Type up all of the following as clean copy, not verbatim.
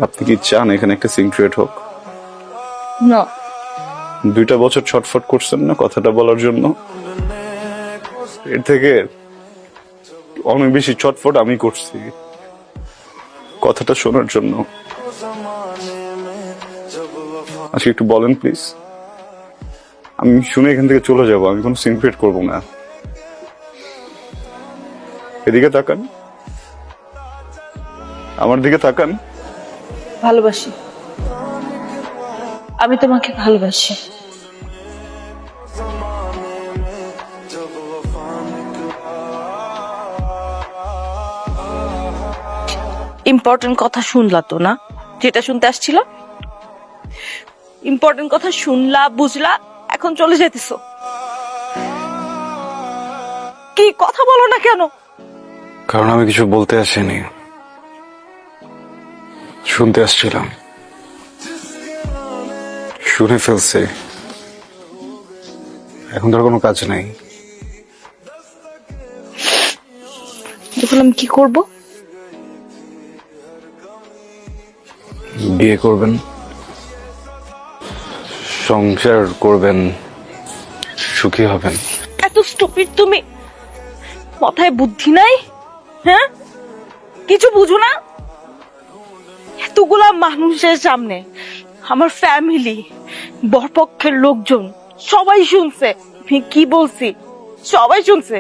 আপনি কি চান এখানে একটা সিন ক্রিয়েট হোক? না 2টা বছর ছটফট করছেন না কথাটা বলার জন্য, এর থেকে অনেক বেশি ছটফট আমি করছি কথাটা শোনার জন্য। আজকে একটু বলেন প্লিজ, আমি শুনে এখান থেকে চলে যাব, আমি কোনো সিন ক্রিয়েট করবো না। এদিকে তাকান, আমার দিকে তাকান। ভালোবাসি, আমি তোমাকে ভালোবাসি। ইম্পর্টেন্ট কথা শুনলা তো না, যেটা শুনতে আসছিল? ইম্পর্টেন্ট কথা শুনলা, বুঝলা, এখন চলে যেতেছো। কি কথা বলো না কেন? কারণ আমি কিছু বলতে আসিনি, শুনতে আসছিলাম। শুনে ফেলছে, এখন ধর কোনো কাজ নাই। এখন আমি কি করব? বিয়ে করবেন, সংসার করবেন, সুখী হবেন। এত স্টুপিড তুমি? মাথায় বুদ্ধি নাই? হ্যাঁ, কিছু বুঝো না? এতগুলা মানুষের সামনে আমার ফ্যামিলি, বরপক্ষের লোকজন সবাই শুনছে আমি কি বলছি, সবাই শুনছে।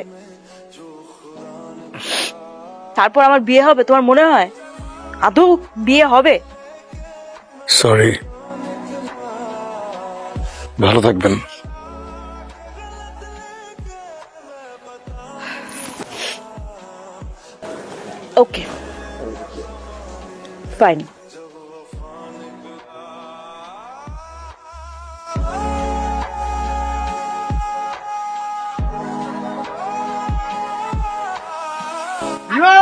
তারপর আমার বিয়ে হবে তোমার মনে হয়? আদৌ বিয়ে হবে? সরি, ভালো থাকবেন। ওকে, ফাইন। বিমা